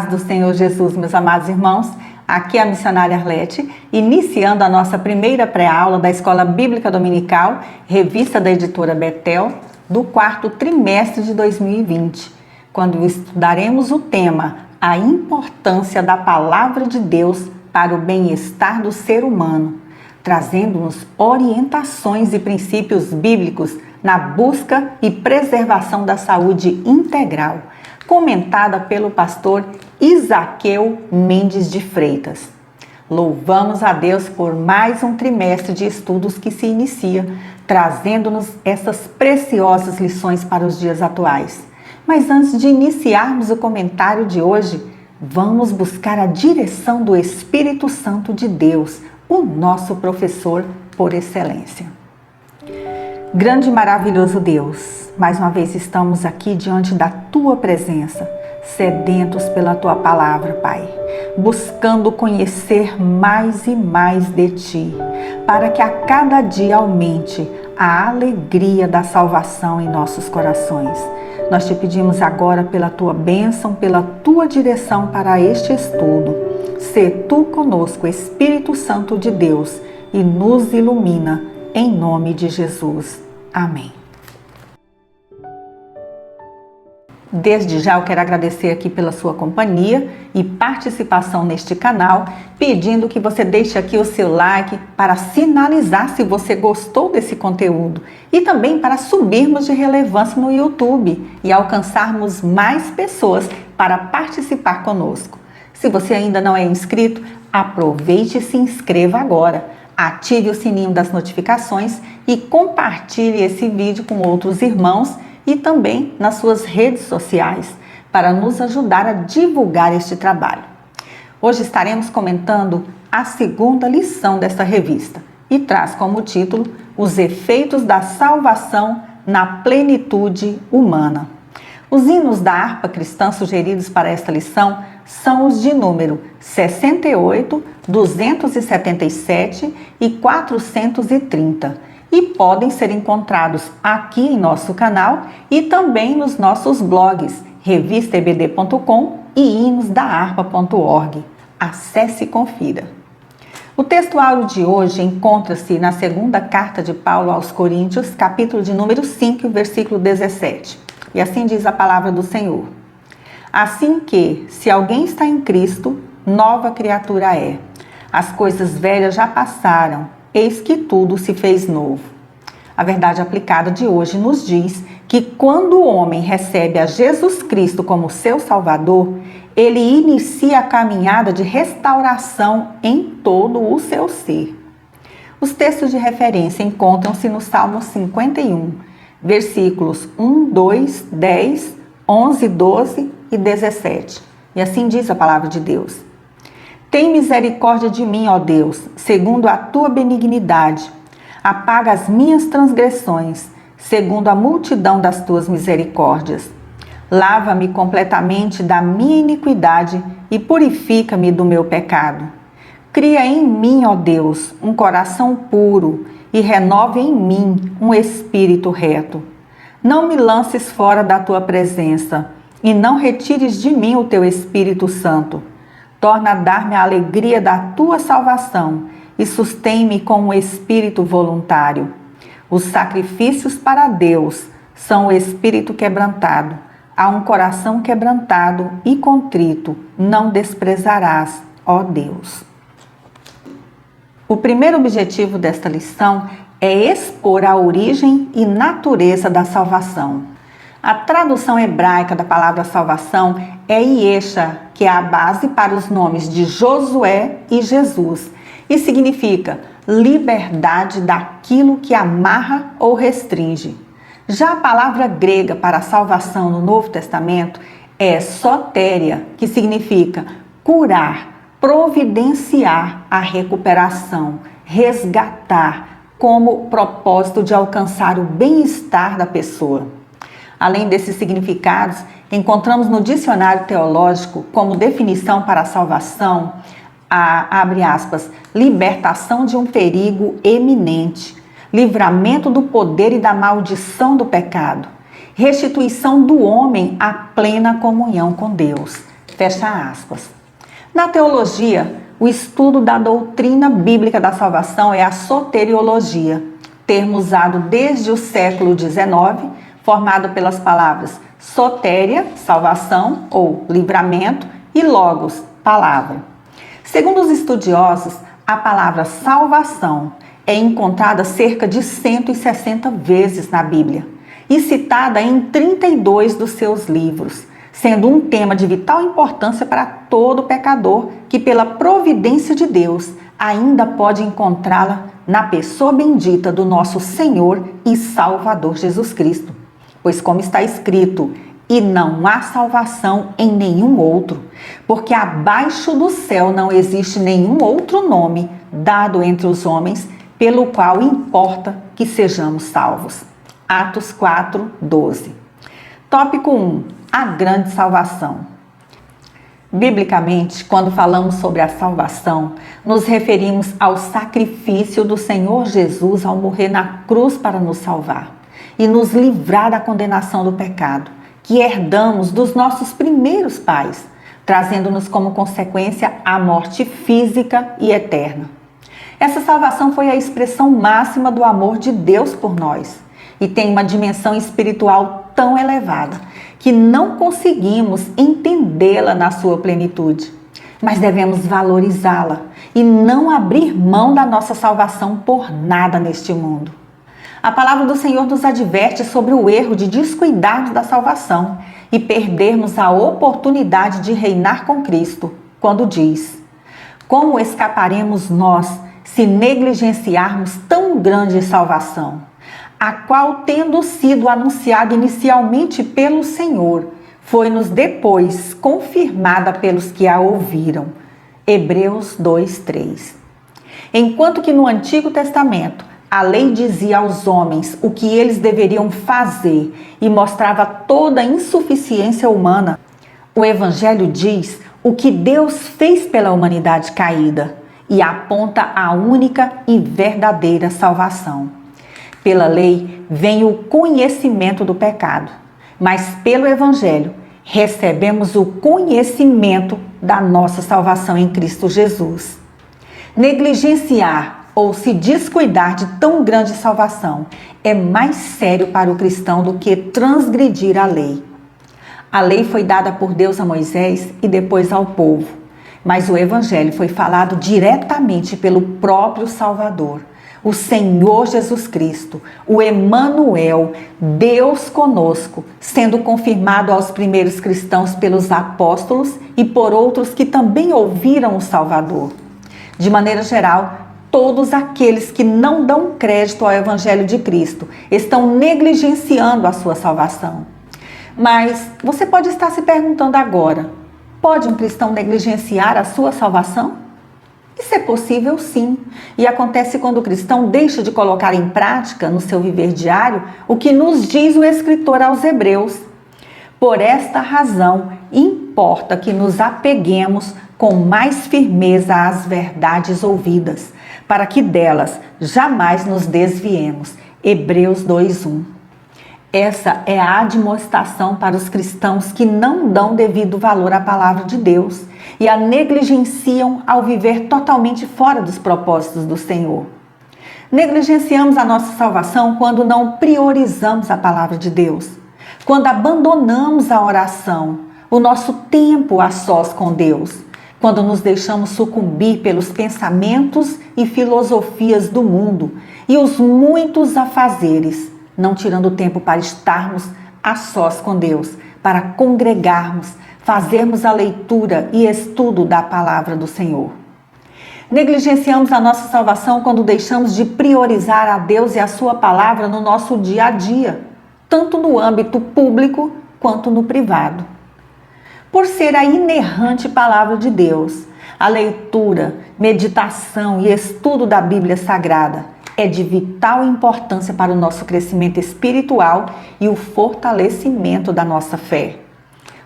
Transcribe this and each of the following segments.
paz do Senhor Jesus, meus amados irmãos. Aqui é a missionária Arlete, iniciando a nossa primeira pré-aula da Escola Bíblica Dominical, revista da editora Betel, do quarto trimestre de 2020, quando estudaremos o tema A Importância da Palavra de Deus para o Bem-Estar do Ser Humano, trazendo-nos orientações e princípios bíblicos na busca e preservação da saúde integral, comentada pelo pastor Isaqueu Mendes de Freitas. Louvamos a Deus por mais um trimestre de estudos que se inicia, trazendo-nos essas preciosas lições para os dias atuais. Mas antes de iniciarmos o comentário de hoje, vamos buscar a direção do Espírito Santo de Deus, o nosso professor por excelência. Grande e maravilhoso Deus, mais uma vez estamos aqui diante da Tua presença, sedentos pela Tua palavra, Pai, buscando conhecer mais e mais de Ti, para que a cada dia aumente a alegria da salvação em nossos corações. Nós te pedimos agora pela Tua bênção, pela Tua direção para este estudo. Sê Tu conosco, Espírito Santo de Deus, e nos ilumina, em nome de Jesus. Amém. Desde já eu quero agradecer aqui pela sua companhia e participação neste canal, pedindo que você deixe aqui o seu like para sinalizar se você gostou desse conteúdo e também para subirmos de relevância no YouTube e alcançarmos mais pessoas para participar conosco. Se você ainda não é inscrito, aproveite e se inscreva agora. Ative o sininho das notificações e compartilhe esse vídeo com outros irmãos e também nas suas redes sociais para nos ajudar a divulgar este trabalho. Hoje estaremos comentando a segunda lição desta revista e traz como título Os efeitos da salvação na plenitude humana. Os hinos da harpa cristã sugeridos para esta lição são os de número 68, 277 e 430 e podem ser encontrados aqui em nosso canal e também nos nossos blogs revistaebd.com e hinosdaharpa.org. Acesse e confira. O texto áureo de hoje encontra-se na segunda carta de Paulo aos Coríntios, capítulo de número 5, versículo 17. E assim diz a palavra do Senhor. Assim que, se alguém está em Cristo, nova criatura é. As coisas velhas já passaram, eis que tudo se fez novo. A verdade aplicada de hoje nos diz que quando o homem recebe a Jesus Cristo como seu Salvador, ele inicia a caminhada de restauração em todo o seu ser. Os textos de referência encontram-se no Salmo 51, versículos 1, 2, 10, 11, 12 e 17. E assim diz a palavra de Deus. Tem misericórdia de mim, ó Deus, segundo a tua benignidade. Apaga as minhas transgressões, segundo a multidão das tuas misericórdias. Lava-me completamente da minha iniquidade e purifica-me do meu pecado. Cria em mim, ó Deus, um coração puro e renove em mim um espírito reto. Não me lances fora da tua presença e não retires de mim o teu Espírito Santo. Torna a dar-me a alegria da tua salvação e sustém-me com um espírito voluntário. Os sacrifícios para Deus são o espírito quebrantado. A um coração quebrantado e contrito não desprezarás, ó Deus. O primeiro objetivo desta lição é expor a origem e natureza da salvação. A tradução hebraica da palavra salvação é Yesha, que é a base para os nomes de Josué e Jesus, e significa liberdade daquilo que amarra ou restringe. Já a palavra grega para salvação no Novo Testamento é sotéria, que significa curar, providenciar a recuperação, resgatar, como propósito de alcançar o bem-estar da pessoa. Além desses significados, encontramos no dicionário teológico como definição para a salvação abre aspas, libertação de um perigo eminente, livramento do poder e da maldição do pecado, restituição do homem à plena comunhão com Deus, Fecha aspas. Na teologia, o estudo da doutrina bíblica da salvação é a soteriologia, termo usado desde o século XIX, formado pelas palavras sotéria, salvação ou livramento, e logos, palavra. Segundo os estudiosos, a palavra salvação é encontrada cerca de 160 vezes na Bíblia e citada em 32 dos seus livros, sendo um tema de vital importância para todo pecador que, pela providência de Deus, ainda pode encontrá-la na pessoa bendita do nosso Senhor e Salvador Jesus Cristo. Pois, como está escrito, e não há salvação em nenhum outro, porque abaixo do céu não existe nenhum outro nome dado entre os homens pelo qual importa que sejamos salvos. Atos 4, 12. Tópico 1. A grande salvação. Biblicamente, quando falamos sobre a salvação, nos referimos ao sacrifício do Senhor Jesus ao morrer na cruz para nos salvar e nos livrar da condenação do pecado, que herdamos dos nossos primeiros pais, trazendo-nos como consequência a morte física e eterna. Essa salvação foi a expressão máxima do amor de Deus por nós e tem uma dimensão espiritual tão elevada que não conseguimos entendê-la na sua plenitude, mas devemos valorizá-la e não abrir mão da nossa salvação por nada neste mundo. A palavra do Senhor nos adverte sobre o erro de descuidarmos da salvação e perdermos a oportunidade de reinar com Cristo, quando diz: como escaparemos nós se negligenciarmos tão grande salvação, a qual, tendo sido anunciada inicialmente pelo Senhor, foi-nos depois confirmada pelos que a ouviram. Hebreus 2:3. Enquanto que no Antigo Testamento a lei dizia aos homens o que eles deveriam fazer e mostrava toda a insuficiência humana, o Evangelho diz o que Deus fez pela humanidade caída e aponta a única e verdadeira salvação. Pela lei vem o conhecimento do pecado, mas pelo Evangelho recebemos o conhecimento da nossa salvação em Cristo Jesus. Negligenciar ou se descuidar de tão grande salvação é mais sério para o cristão do que transgredir a lei. A lei foi dada por Deus a Moisés e depois ao povo, mas o Evangelho foi falado diretamente pelo próprio Salvador, o Senhor Jesus Cristo, o Emanuel, Deus conosco, sendo confirmado aos primeiros cristãos pelos apóstolos e por outros que também ouviram o Salvador. De maneira geral, todos aqueles que não dão crédito ao Evangelho de Cristo estão negligenciando a sua salvação. Mas você pode estar se perguntando agora: pode um cristão negligenciar a sua salvação? Isso é possível, sim, e acontece quando o cristão deixa de colocar em prática no seu viver diário o que nos diz o escritor aos Hebreus. Por esta razão, importa que nos apeguemos com mais firmeza às verdades ouvidas, para que delas jamais nos desviemos. Hebreus 2:1. Essa é a admoestação para os cristãos que não dão devido valor à palavra de Deus e a negligenciam ao viver totalmente fora dos propósitos do Senhor. Negligenciamos a nossa salvação quando não priorizamos a palavra de Deus, quando abandonamos a oração, o nosso tempo a sós com Deus, quando nos deixamos sucumbir pelos pensamentos e filosofias do mundo e os muitos afazeres, não tirando tempo para estarmos a sós com Deus, para congregarmos, fazermos a leitura e estudo da palavra do Senhor. Negligenciamos a nossa salvação quando deixamos de priorizar a Deus e a sua palavra no nosso dia a dia, tanto no âmbito público quanto no privado. Por ser a inerrante palavra de Deus, a leitura, meditação e estudo da Bíblia Sagrada é de vital importância para o nosso crescimento espiritual e o fortalecimento da nossa fé.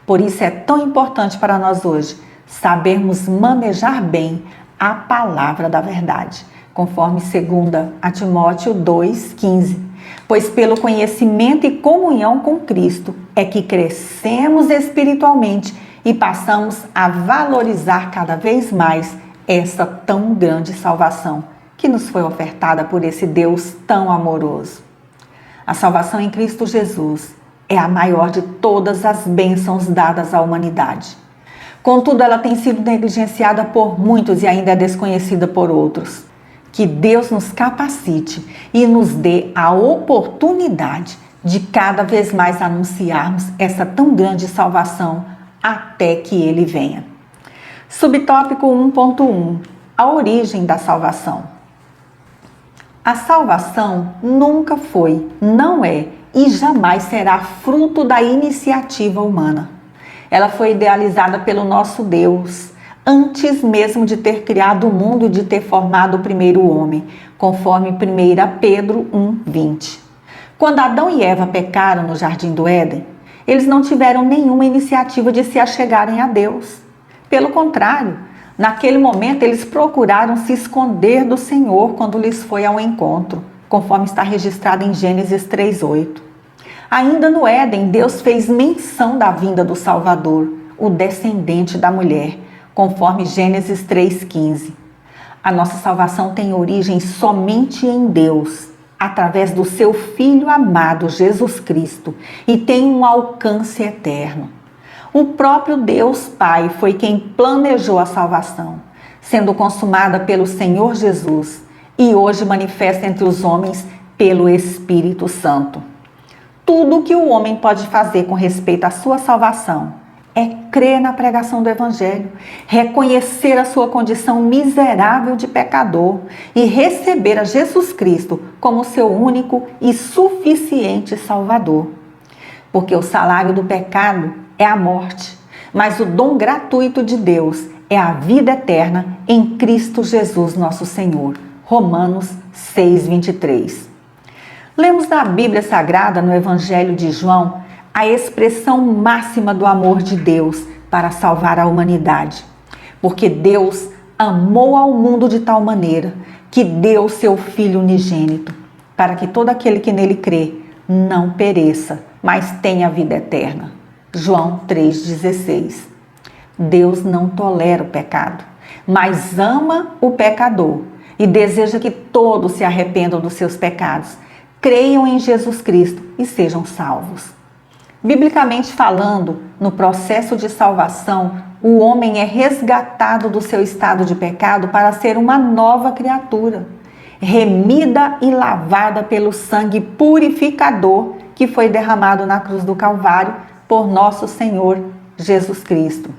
Por isso é tão importante para nós hoje sabermos manejar bem a palavra da verdade, conforme 2 Timóteo 2,15. Pois pelo conhecimento e comunhão com Cristo é que crescemos espiritualmente e passamos a valorizar cada vez mais essa tão grande salvação que nos foi ofertada por esse Deus tão amoroso. A salvação em Cristo Jesus é a maior de todas as bênçãos dadas à humanidade. Contudo, ela tem sido negligenciada por muitos e ainda é desconhecida por outros. Que Deus nos capacite e nos dê a oportunidade de cada vez mais anunciarmos essa tão grande salvação até que Ele venha. Subtópico 1.1. A origem da salvação. A salvação nunca foi, não é e jamais será fruto da iniciativa humana. Ela foi idealizada pelo nosso Deus, antes mesmo de ter criado o mundo e de ter formado o primeiro homem, conforme 1 Pedro 1:20. Quando Adão e Eva pecaram no Jardim do Éden, eles não tiveram nenhuma iniciativa de se achegarem a Deus. Pelo contrário, naquele momento eles procuraram se esconder do Senhor quando lhes foi ao encontro, conforme está registrado em Gênesis 3:8. Ainda no Éden, Deus fez menção da vinda do Salvador, o descendente da mulher, conforme Gênesis 3:15. A nossa salvação tem origem somente em Deus, através do seu Filho amado Jesus Cristo, e tem um alcance eterno. O próprio Deus Pai foi quem planejou a salvação, sendo consumada pelo Senhor Jesus e hoje manifesta entre os homens pelo Espírito Santo. Tudo o que o homem pode fazer com respeito à sua salvação é crer na pregação do Evangelho, reconhecer a sua condição miserável de pecador e receber a Jesus Cristo como seu único e suficiente Salvador. Porque o salário do pecado é a morte, mas o dom gratuito de Deus é a vida eterna em Cristo Jesus nosso Senhor. Romanos 6:23. Lemos na Bíblia Sagrada, no Evangelho de João, a expressão máxima do amor de Deus para salvar a humanidade. Porque Deus amou ao mundo de tal maneira que deu seu Filho unigênito, para que todo aquele que nele crê não pereça, mas tenha a vida eterna. João 3,16. Deus não tolera o pecado, mas ama o pecador e deseja que todos se arrependam dos seus pecados, creiam em Jesus Cristo e sejam salvos. Biblicamente falando, no processo de salvação, o homem é resgatado do seu estado de pecado para ser uma nova criatura, remida e lavada pelo sangue purificador que foi derramado na cruz do Calvário por nosso Senhor Jesus Cristo.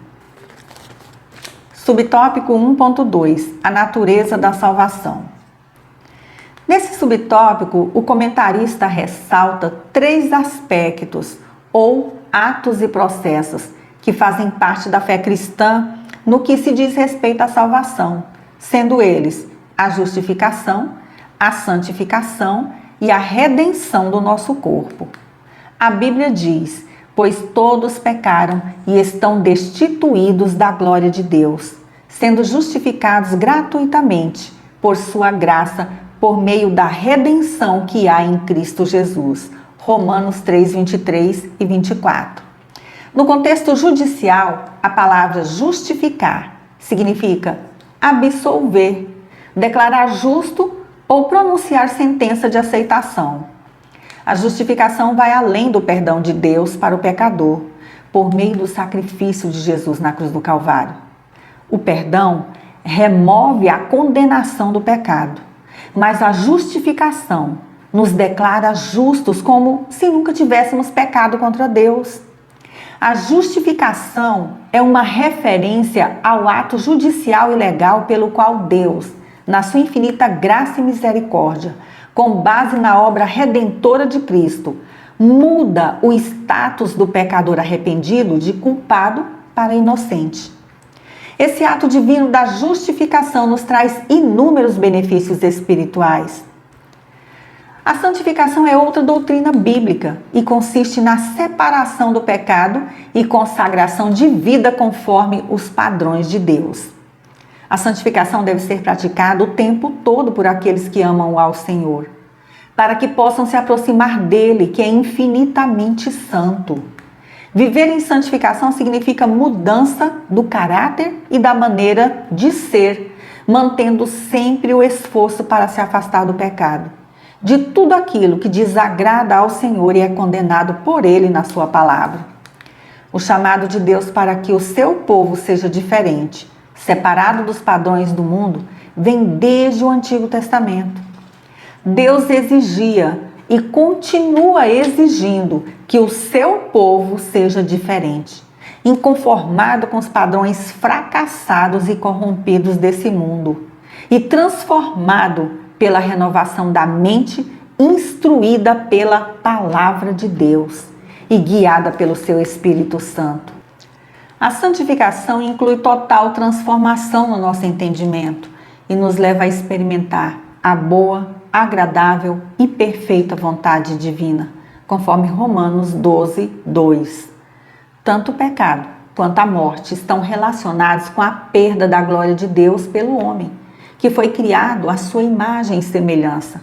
Subtópico 1.2. A natureza da salvação. Nesse subtópico, o comentarista ressalta 3 aspectos ou atos e processos que fazem parte da fé cristã no que se diz respeito à salvação, sendo eles a justificação, a santificação e a redenção do nosso corpo. A Bíblia diz: pois todos pecaram e estão destituídos da glória de Deus, sendo justificados gratuitamente por sua graça, por meio da redenção que há em Cristo Jesus. Romanos 3:23 e 24. No contexto judicial, a palavra justificar significa absolver, declarar justo ou pronunciar sentença de aceitação. A justificação vai além do perdão de Deus para o pecador, por meio do sacrifício de Jesus na cruz do Calvário. O perdão remove a condenação do pecado, mas a justificação nos declara justos como se nunca tivéssemos pecado contra Deus. A justificação é uma referência ao ato judicial e legal pelo qual Deus, na sua infinita graça e misericórdia, com base na obra redentora de Cristo, muda o status do pecador arrependido de culpado para inocente. Esse ato divino da justificação nos traz inúmeros benefícios espirituais. A santificação é outra doutrina bíblica e consiste na separação do pecado e consagração de vida conforme os padrões de Deus. A santificação deve ser praticada o tempo todo por aqueles que amam ao Senhor, para que possam se aproximar dele, que é infinitamente santo. Viver em santificação significa mudança do caráter e da maneira de ser, mantendo sempre o esforço para se afastar do pecado, de tudo aquilo que desagrada ao Senhor e é condenado por Ele na sua palavra. O chamado de Deus para que o seu povo seja diferente, separado dos padrões do mundo, vem desde o Antigo Testamento. Deus exigia e continua exigindo que o seu povo seja diferente, inconformado com os padrões fracassados e corrompidos desse mundo, e transformado pela renovação da mente, instruída pela palavra de Deus e guiada pelo seu Espírito Santo. A santificação inclui total transformação no nosso entendimento e nos leva a experimentar a boa, agradável e perfeita vontade divina, conforme Romanos 12, 2. Tanto o pecado quanto a morte estão relacionados com a perda da glória de Deus pelo homem, que foi criado à sua imagem e semelhança.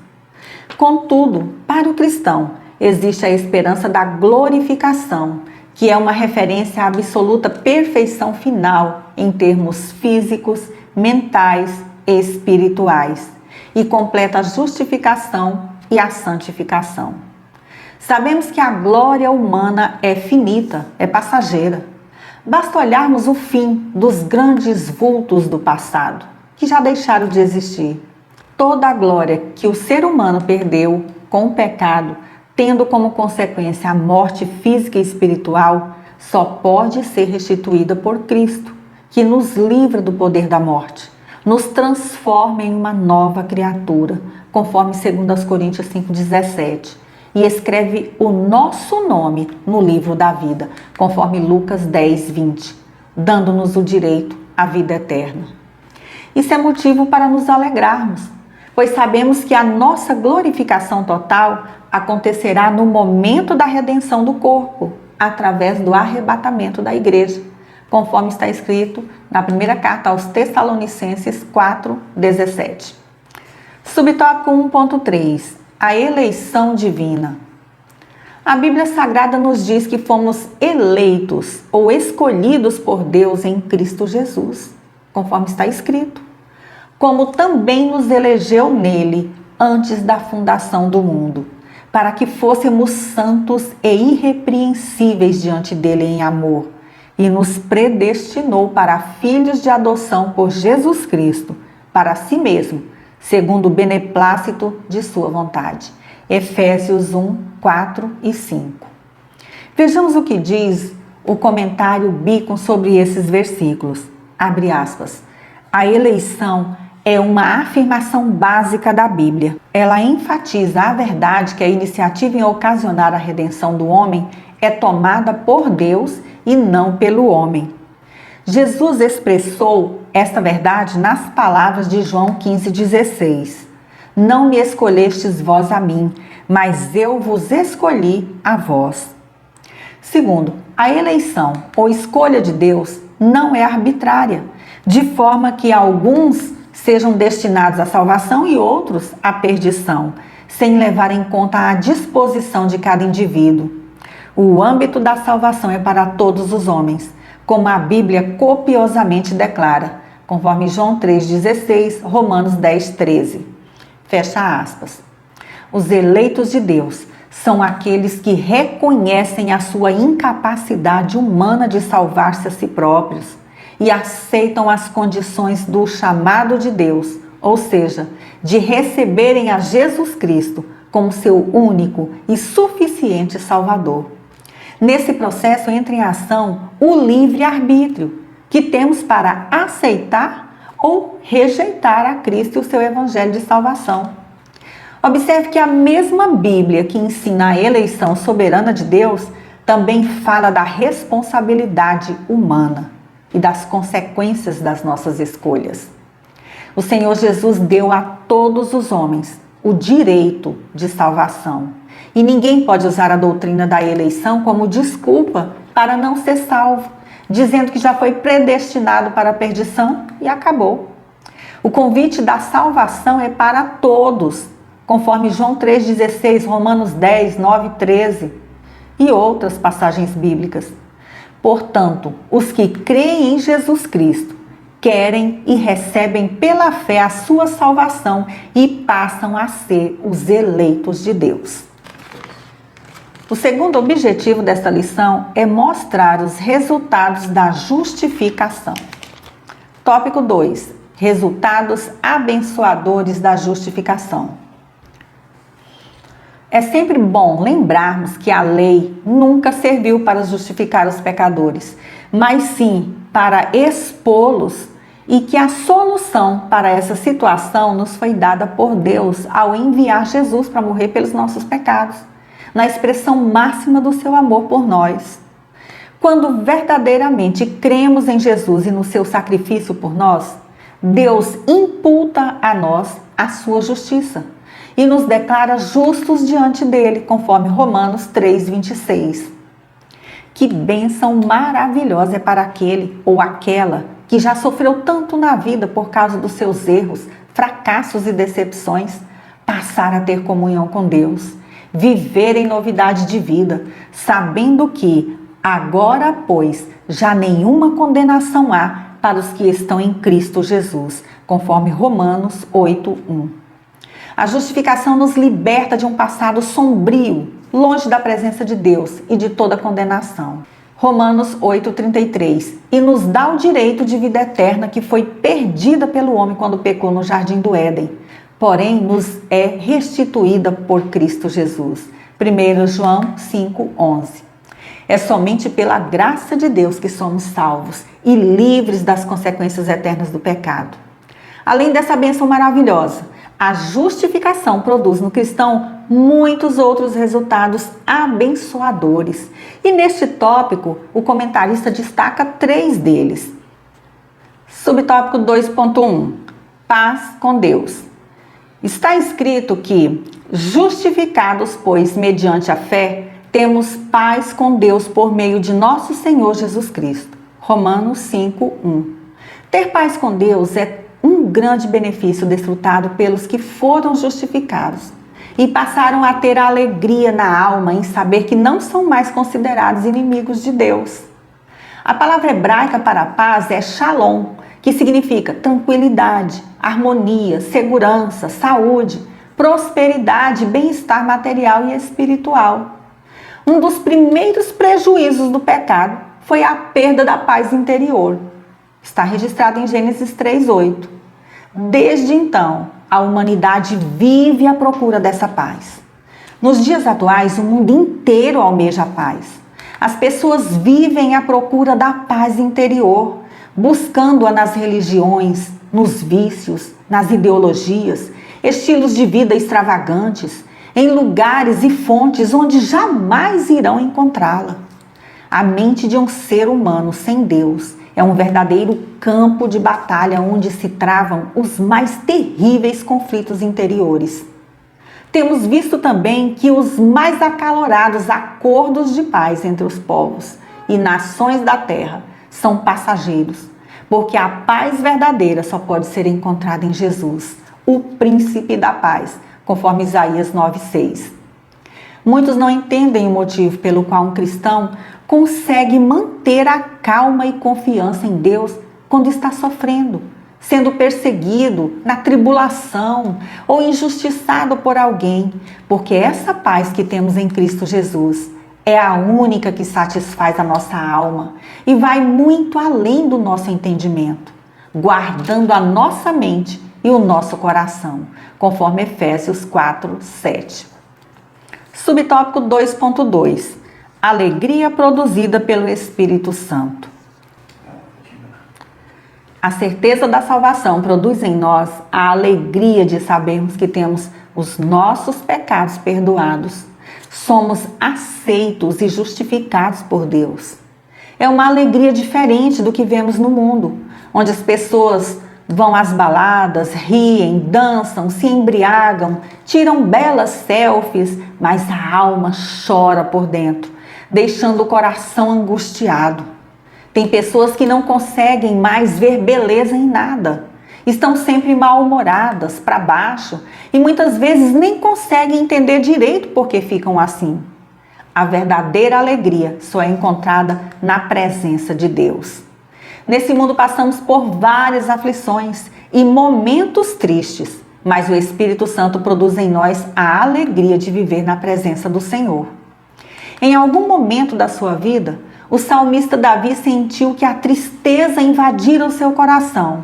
Contudo, para o cristão, existe a esperança da glorificação, que é uma referência à absoluta perfeição final em termos físicos, mentais e espirituais, e completa a justificação e a santificação. Sabemos que a glória humana é finita, é passageira. Basta olharmos o fim dos grandes vultos do passado, que já deixaram de existir. Toda a glória que o ser humano perdeu com o pecado, tendo como consequência a morte física e espiritual, só pode ser restituída por Cristo, que nos livra do poder da morte, nos transforma em uma nova criatura, conforme 2 Coríntios 5,17, e escreve o nosso nome no livro da vida, conforme Lucas 10, 20, dando-nos o direito à vida eterna. Isso é motivo para nos alegrarmos, pois sabemos que a nossa glorificação total acontecerá no momento da redenção do corpo, através do arrebatamento da igreja, conforme está escrito na primeira carta aos Tessalonicenses 4:17. Subtópico 1.3. A eleição divina. A Bíblia Sagrada nos diz que fomos eleitos ou escolhidos por Deus em Cristo Jesus, conforme está escrito, como também nos elegeu nele antes da fundação do mundo, para que fôssemos santos e irrepreensíveis diante dele em amor, e nos predestinou para filhos de adoção por Jesus Cristo, para si mesmo, segundo o beneplácito de sua vontade. Efésios 1, 4 e 5. Vejamos o que diz o comentário Beacon sobre esses versículos. Abre aspas. A eleição é uma afirmação básica da Bíblia. Ela enfatiza a verdade que a iniciativa em ocasionar a redenção do homem é tomada por Deus e não pelo homem. Jesus expressou esta verdade nas palavras de João 15,16. Não me escolhestes vós a mim, mas eu vos escolhi a vós. Segundo, a eleição ou escolha de Deus não é arbitrária, de forma que alguns sejam destinados à salvação e outros à perdição, sem levar em conta a disposição de cada indivíduo. O âmbito da salvação é para todos os homens, como a Bíblia copiosamente declara, conforme João 3,16, Romanos 10,13. Fecha aspas. Os eleitos de Deus são aqueles que reconhecem a sua incapacidade humana de salvar-se a si próprios e aceitam as condições do chamado de Deus, ou seja, de receberem a Jesus Cristo como seu único e suficiente Salvador. Nesse processo entra em ação o livre-arbítrio, que temos para aceitar ou rejeitar a Cristo e o seu evangelho de salvação. Observe que a mesma Bíblia que ensina a eleição soberana de Deus também fala da responsabilidade humana e das consequências das nossas escolhas. O Senhor Jesus deu a todos os homens o direito de salvação. E ninguém pode usar a doutrina da eleição como desculpa para não ser salvo, dizendo que já foi predestinado para a perdição e acabou. O convite da salvação é para todos, conforme João 3,16, Romanos 10, 9 e 13 e outras passagens bíblicas. Portanto, os que creem em Jesus Cristo querem e recebem pela fé a sua salvação e passam a ser os eleitos de Deus. O segundo objetivo desta lição é mostrar os resultados da justificação. Tópico 2. Resultados abençoadores da justificação. É sempre bom lembrarmos que a lei nunca serviu para justificar os pecadores, mas sim para expô-los, e que a solução para essa situação nos foi dada por Deus ao enviar Jesus para morrer pelos nossos pecados, na expressão máxima do seu amor por nós. Quando verdadeiramente cremos em Jesus e no seu sacrifício por nós, Deus imputa a nós a sua justiça e nos declara justos diante dele, conforme Romanos 3:26. Que bênção maravilhosa é para aquele ou aquela que já sofreu tanto na vida por causa dos seus erros, fracassos e decepções, passar a ter comunhão com Deus, viver em novidade de vida, sabendo que, agora, pois, já nenhuma condenação há para os que estão em Cristo Jesus, conforme Romanos 8:1. A justificação nos liberta de um passado sombrio, longe da presença de Deus e de toda condenação. Romanos 8:33, e nos dá o direito de vida eterna que foi perdida pelo homem quando pecou no jardim do Éden, porém nos é restituída por Cristo Jesus. 1 João 5:11. É somente pela graça de Deus que somos salvos e livres das consequências eternas do pecado. Além dessa bênção maravilhosa, a justificação produz no cristão muitos outros resultados abençoadores. E neste tópico, o comentarista destaca 3 deles. Subtópico 2.1. Paz com Deus. Está escrito que, justificados, pois, mediante a fé, temos paz com Deus por meio de nosso Senhor Jesus Cristo. Romanos 5:1. Ter paz com Deus é um grande benefício desfrutado pelos que foram justificados e passaram a ter a alegria na alma em saber que não são mais considerados inimigos de Deus. A palavra hebraica para paz é shalom, que significa tranquilidade, harmonia, segurança, saúde, prosperidade, bem-estar material e espiritual. Um dos primeiros prejuízos do pecado foi a perda da paz interior. Está registrado em Gênesis 3:8. Desde então, a humanidade vive à procura dessa paz. Nos dias atuais, o mundo inteiro almeja a paz. As pessoas vivem à procura da paz interior, buscando-a nas religiões, nos vícios, nas ideologias, estilos de vida extravagantes, em lugares e fontes onde jamais irão encontrá-la. A mente de um ser humano sem Deus é um verdadeiro campo de batalha onde se travam os mais terríveis conflitos interiores. Temos visto também que os mais acalorados acordos de paz entre os povos e nações da terra são passageiros, porque a paz verdadeira só pode ser encontrada em Jesus, o príncipe da paz, conforme Isaías 9:6. Muitos não entendem o motivo pelo qual um cristão consegue manter a calma e confiança em Deus quando está sofrendo, sendo perseguido, na tribulação ou injustiçado por alguém, porque essa paz que temos em Cristo Jesus é a única que satisfaz a nossa alma e vai muito além do nosso entendimento, guardando a nossa mente e o nosso coração, conforme Efésios 4:7. Subtópico 2.2. Alegria produzida pelo Espírito Santo. A certeza da salvação produz em nós a alegria de sabermos que temos os nossos pecados perdoados. Somos aceitos e justificados por Deus. É uma alegria diferente do que vemos no mundo, onde as pessoas vão às baladas, riem, dançam, se embriagam, tiram belas selfies, mas a alma chora por dentro, deixando o coração angustiado. Tem pessoas que não conseguem mais ver beleza em nada. Estão sempre mal-humoradas, para baixo, e muitas vezes nem conseguem entender direito por que ficam assim. A verdadeira alegria só é encontrada na presença de Deus. Nesse mundo passamos por várias aflições e momentos tristes, mas o Espírito Santo produz em nós a alegria de viver na presença do Senhor. Em algum momento da sua vida, o salmista Davi sentiu que a tristeza invadira o seu coração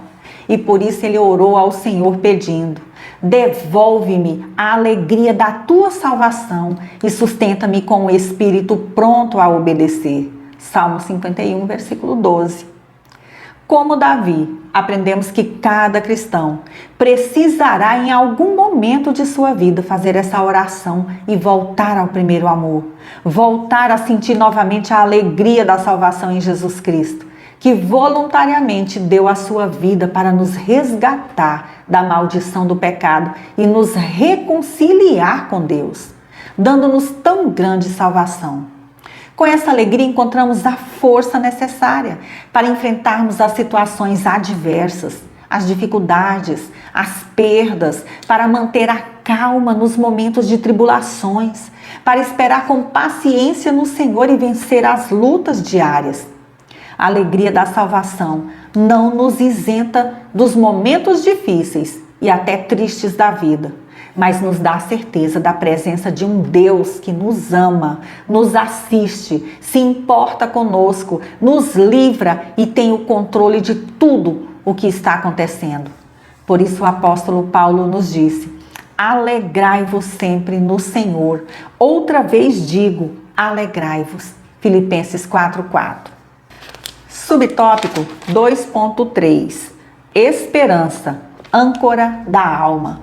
e por isso ele orou ao Senhor pedindo: devolve-me a alegria da tua salvação e sustenta-me com o espírito pronto a obedecer. Salmo 51, versículo 12. Como Davi, aprendemos que cada cristão precisará em algum momento de sua vida fazer essa oração e voltar ao primeiro amor, voltar a sentir novamente a alegria da salvação em Jesus Cristo, que voluntariamente deu a sua vida para nos resgatar da maldição do pecado e nos reconciliar com Deus, dando-nos tão grande salvação. Com essa alegria encontramos a força necessária para enfrentarmos as situações adversas, as dificuldades, as perdas, para manter a calma nos momentos de tribulações, para esperar com paciência no Senhor e vencer as lutas diárias. A alegria da salvação não nos isenta dos momentos difíceis e até tristes da vida, mas nos dá a certeza da presença de um Deus que nos ama, nos assiste, se importa conosco, nos livra e tem o controle de tudo o que está acontecendo. Por isso o apóstolo Paulo nos disse: alegrai-vos sempre no Senhor. Outra vez digo, alegrai-vos. Filipenses 4:4. Subtópico 2.3. Esperança, âncora da alma.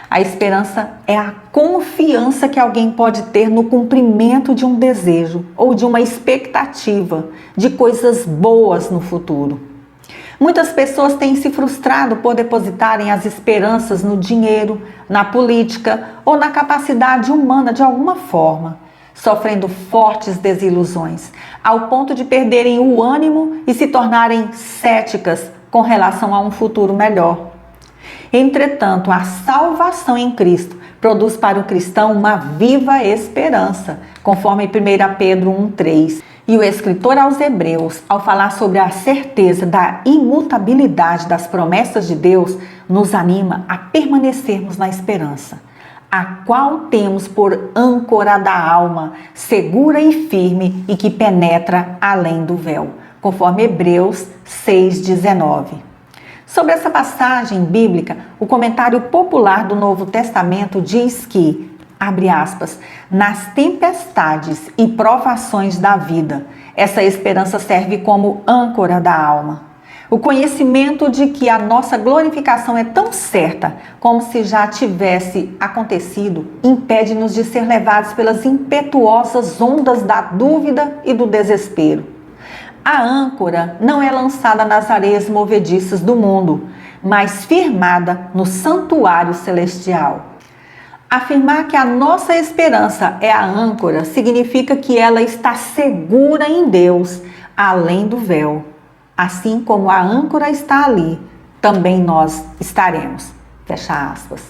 A esperança é a confiança que alguém pode ter no cumprimento de um desejo ou de uma expectativa de coisas boas no futuro. Muitas pessoas têm se frustrado por depositarem as esperanças no dinheiro, na política ou na capacidade humana de alguma forma, sofrendo fortes desilusões, ao ponto de perderem o ânimo e se tornarem céticas com relação a um futuro melhor. Entretanto, a salvação em Cristo produz para o cristão uma viva esperança, conforme 1 Pedro 1,3. E o escritor aos Hebreus, ao falar sobre a certeza da imutabilidade das promessas de Deus, nos anima a permanecermos na esperança, a qual temos por âncora da alma, segura e firme e que penetra além do véu, conforme Hebreus 6,19. Sobre essa passagem bíblica, o comentário popular do Novo Testamento diz que, abre aspas, nas tempestades e provações da vida, essa esperança serve como âncora da alma. O conhecimento de que a nossa glorificação é tão certa como se já tivesse acontecido, impede-nos de ser levados pelas impetuosas ondas da dúvida e do desespero. A âncora não é lançada nas areias movediças do mundo, mas firmada no santuário celestial. Afirmar que a nossa esperança é a âncora significa que ela está segura em Deus, além do véu. Assim como a âncora está ali, também nós estaremos. Fecha aspas.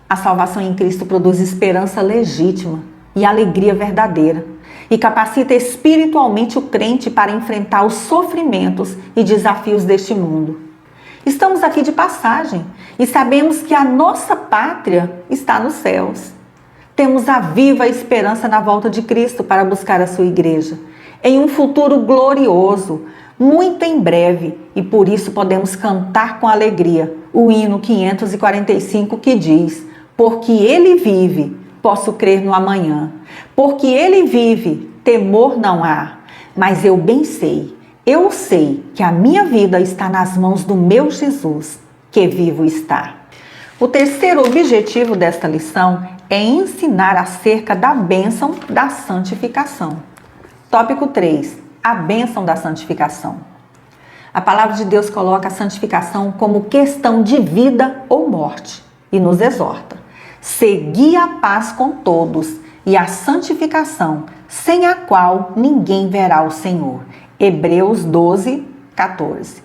A salvação em Cristo produz esperança legítima e alegria verdadeira, e capacita espiritualmente o crente para enfrentar os sofrimentos e desafios deste mundo. Estamos aqui de passagem e sabemos que a nossa pátria está nos céus. Temos a viva esperança na volta de Cristo para buscar a sua igreja, em um futuro glorioso, muito em breve, e por isso podemos cantar com alegria o hino 545 que diz: porque Ele vive, posso crer no amanhã. Porque Ele vive, temor não há. Mas eu bem sei, eu sei que a minha vida está nas mãos do meu Jesus, que vivo está. O terceiro objetivo desta lição é ensinar acerca da bênção da santificação. Tópico 3. A bênção da santificação. A palavra de Deus coloca a santificação como questão de vida ou morte e nos exorta: segui a paz com todos e a santificação, sem a qual ninguém verá o Senhor. Hebreus 12:14.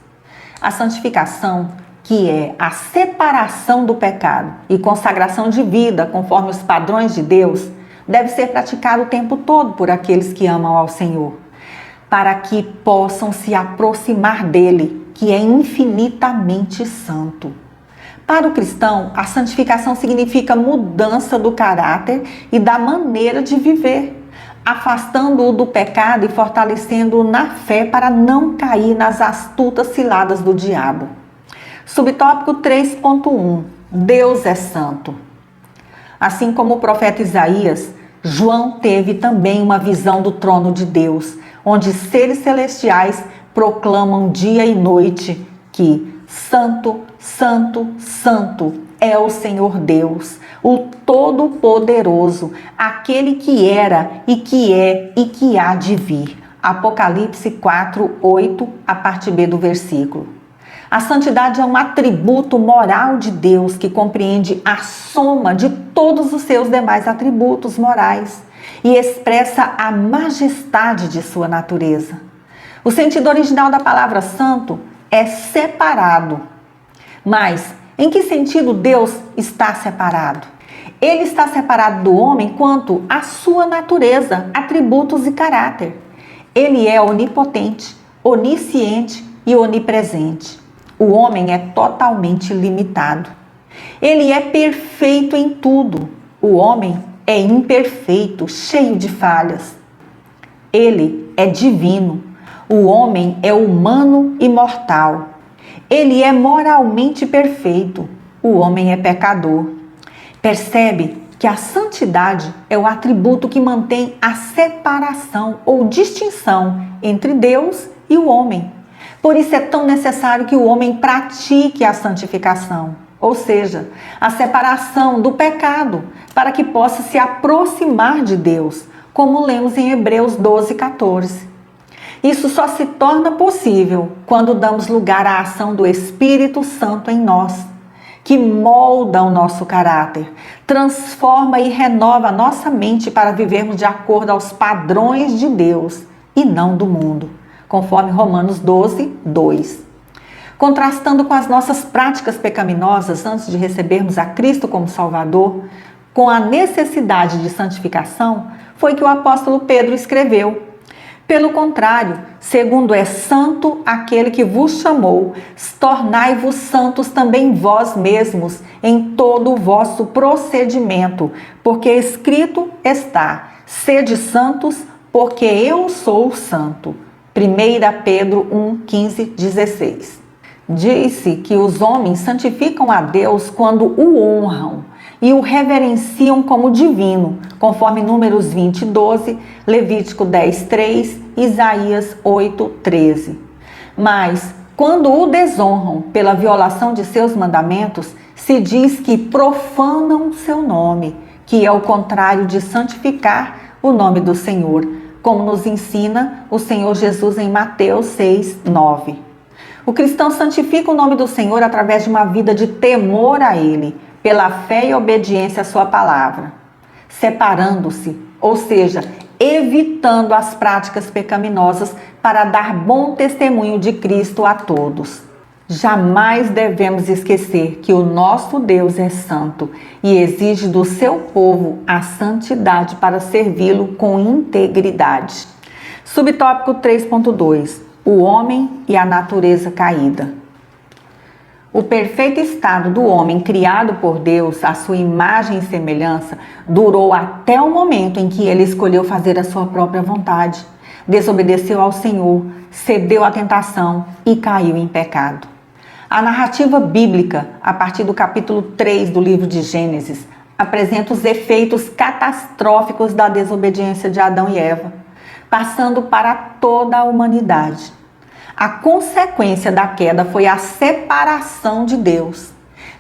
A santificação, que é a separação do pecado e consagração de vida conforme os padrões de Deus, deve ser praticado o tempo todo por aqueles que amam ao Senhor, para que possam se aproximar dele, que é infinitamente santo. Para o cristão, a santificação significa mudança do caráter e da maneira de viver, afastando-o do pecado e fortalecendo-o na fé para não cair nas astutas ciladas do diabo. Subtópico 3.1. Deus é santo. Assim como o profeta Isaías, João teve também uma visão do trono de Deus, onde seres celestiais proclamam dia e noite que Santo, Santo, Santo é o Senhor Deus, o Todo-Poderoso, aquele que era e que é e que há de vir. Apocalipse 4:8, a parte B do versículo. A santidade é um atributo moral de Deus que compreende a soma de todos os seus demais atributos morais e expressa a majestade de sua natureza. O sentido original da palavra santo é separado. Mas em que sentido Deus está separado? Ele está separado do homem quanto à sua natureza, atributos e caráter. Ele é onipotente, onisciente e onipresente. O homem é totalmente limitado. Ele é perfeito em tudo. O homem é imperfeito, cheio de falhas. Ele é divino. O homem é humano e mortal. Ele é moralmente perfeito. O homem é pecador. Percebe que a santidade é o atributo que mantém a separação ou distinção entre Deus e o homem. Por isso é tão necessário que o homem pratique a santificação, ou seja, a separação do pecado, para que possa se aproximar de Deus, como lemos em Hebreus 12:14. Isso só se torna possível quando damos lugar à ação do Espírito Santo em nós, que molda o nosso caráter, transforma e renova a nossa mente para vivermos de acordo aos padrões de Deus e não do mundo, conforme Romanos 12:2. Contrastando com as nossas práticas pecaminosas antes de recebermos a Cristo como Salvador, com a necessidade de santificação, foi que o apóstolo Pedro escreveu: pelo contrário, segundo é santo aquele que vos chamou, tornai-vos santos também vós mesmos em todo o vosso procedimento, porque escrito está: sede santos, porque eu sou santo. 1 Pedro 1:15-16. Diz-se que os homens santificam a Deus quando o honram e o reverenciam como divino, conforme Números 20:12, Levítico 10:3, Isaías 8:13. Mas, quando o desonram pela violação de seus mandamentos, se diz que profanam seu nome, que é o contrário de santificar o nome do Senhor, como nos ensina o Senhor Jesus em Mateus 6:9. O cristão santifica o nome do Senhor através de uma vida de temor a Ele, pela fé e obediência à sua palavra, separando-se, ou seja, evitando as práticas pecaminosas para dar bom testemunho de Cristo a todos. Jamais devemos esquecer que o nosso Deus é santo e exige do seu povo a santidade para servi-lo com integridade. Subtópico 3.2. O homem e a natureza caída. O perfeito estado do homem criado por Deus, à sua imagem e semelhança, durou até o momento em que ele escolheu fazer a sua própria vontade, desobedeceu ao Senhor, cedeu à tentação e caiu em pecado. A narrativa bíblica, a partir do capítulo 3 do livro de Gênesis, apresenta os efeitos catastróficos da desobediência de Adão e Eva, passando para toda a humanidade. A consequência da queda foi a separação de Deus.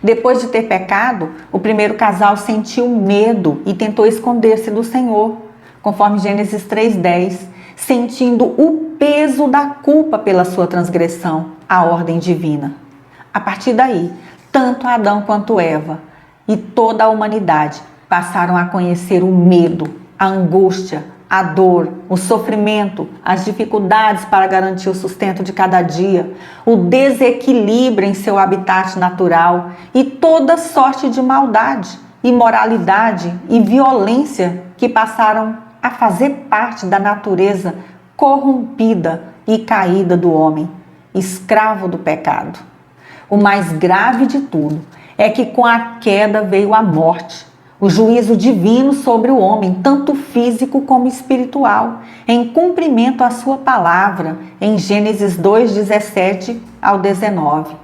Depois de ter pecado, o primeiro casal sentiu medo e tentou esconder-se do Senhor, conforme Gênesis 3:10, sentindo o peso da culpa pela sua transgressão à ordem divina. A partir daí, tanto Adão quanto Eva e toda a humanidade passaram a conhecer o medo, a angústia, a dor, o sofrimento, as dificuldades para garantir o sustento de cada dia, o desequilíbrio em seu habitat natural e toda sorte de maldade imoralidade e violência que passaram a fazer parte da natureza corrompida e caída do homem, escravo do pecado. O mais grave de tudo é que com a queda veio a morte, o juízo divino sobre o homem, tanto físico como espiritual, em cumprimento à sua palavra, em Gênesis 2:17 ao 19.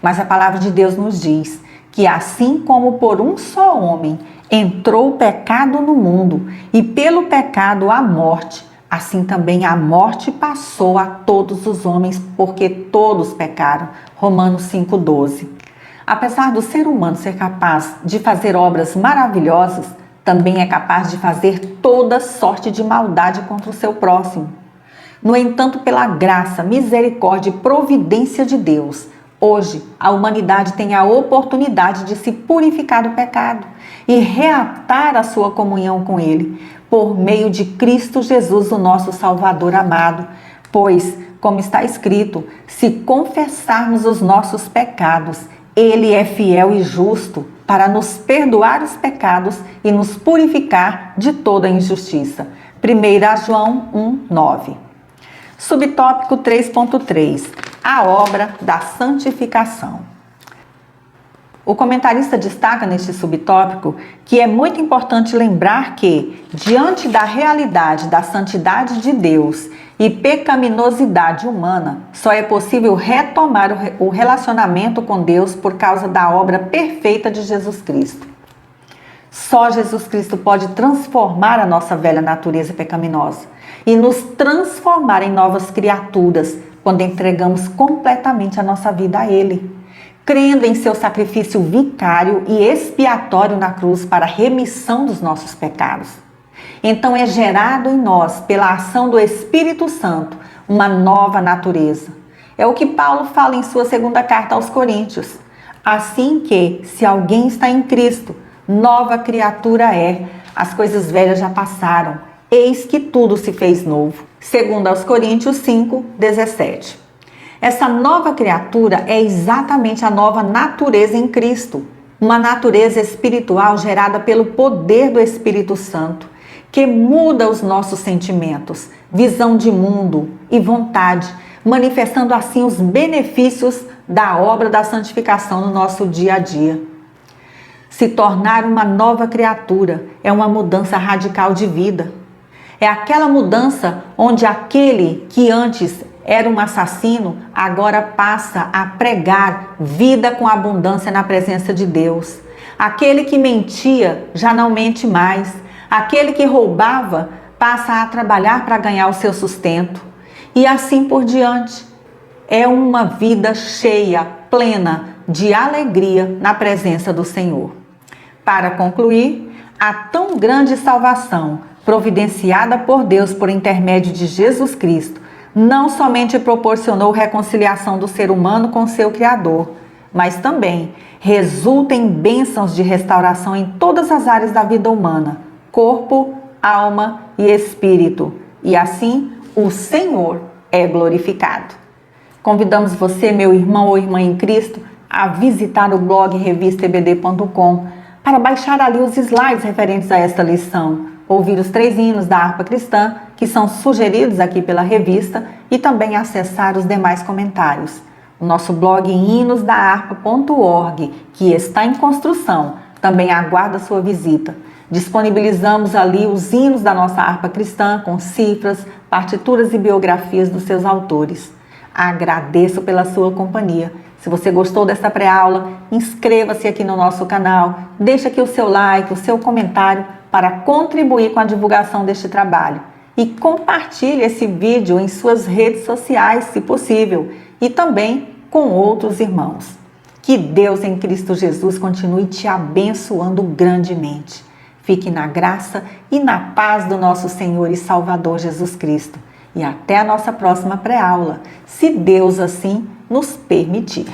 Mas a palavra de Deus nos diz que assim como por um só homem entrou o pecado no mundo e pelo pecado a morte, assim também a morte passou a todos os homens, porque todos pecaram. Romanos 5:12. Apesar do ser humano ser capaz de fazer obras maravilhosas, também é capaz de fazer toda sorte de maldade contra o seu próximo. No entanto, pela graça, misericórdia e providência de Deus, hoje a humanidade tem a oportunidade de se purificar do pecado e reatar a sua comunhão com Ele, por meio de Cristo Jesus, o nosso Salvador amado. Pois, como está escrito, se confessarmos os nossos pecados, Ele é fiel e justo para nos perdoar os pecados e nos purificar de toda injustiça. 1 João 1:9. Subtópico 3.3. A obra da santificação. O comentarista destaca neste subtópico que é muito importante lembrar que, diante da realidade da santidade de Deus e pecaminosidade humana, só é possível retomar o relacionamento com Deus por causa da obra perfeita de Jesus Cristo. Só Jesus Cristo pode transformar a nossa velha natureza pecaminosa e nos transformar em novas criaturas quando entregamos completamente a nossa vida a Ele, crendo em seu sacrifício vicário e expiatório na cruz para a remissão dos nossos pecados. Então é gerado em nós, pela ação do Espírito Santo, uma nova natureza. É o que Paulo fala em sua segunda carta aos Coríntios. Assim que, se alguém está em Cristo, nova criatura é, as coisas velhas já passaram, eis que tudo se fez novo. Segundo aos Coríntios 5:17. Essa nova criatura é exatamente a nova natureza em Cristo, uma natureza espiritual gerada pelo poder do Espírito Santo, que muda os nossos sentimentos, visão de mundo e vontade, manifestando assim os benefícios da obra da santificação no nosso dia a dia. Se tornar uma nova criatura é uma mudança radical de vida. É aquela mudança onde aquele que antes era um assassino, agora passa a pregar vida com abundância na presença de Deus. Aquele que mentia já não mente mais. Aquele que roubava passa a trabalhar para ganhar o seu sustento. E assim por diante. É uma vida cheia, plena de alegria na presença do Senhor. Para concluir, a tão grande salvação providenciada por Deus por intermédio de Jesus Cristo não somente proporcionou reconciliação do ser humano com seu Criador, mas também resulta em bênçãos de restauração em todas as áreas da vida humana, corpo, alma e espírito. E assim, o Senhor é glorificado. Convidamos você, meu irmão ou irmã em Cristo, a visitar o blog revistebd.com para baixar ali os slides referentes a esta lição, ouvir os 3 hinos da harpa cristã que são sugeridos aqui pela revista e também acessar os demais comentários. O nosso blog hinosdaharpa.org, que está em construção, também aguarda sua visita. Disponibilizamos ali os hinos da nossa harpa cristã com cifras, partituras e biografias dos seus autores. Agradeço pela sua companhia. Se você gostou desta pré-aula, inscreva-se aqui no nosso canal, deixe aqui o seu like, o seu comentário para contribuir com a divulgação deste trabalho. E compartilhe esse vídeo em suas redes sociais, se possível, e também com outros irmãos. Que Deus em Cristo Jesus continue te abençoando grandemente. Fique na graça e na paz do nosso Senhor e Salvador Jesus Cristo. E até a nossa próxima pré-aula, se Deus assim nos permitir.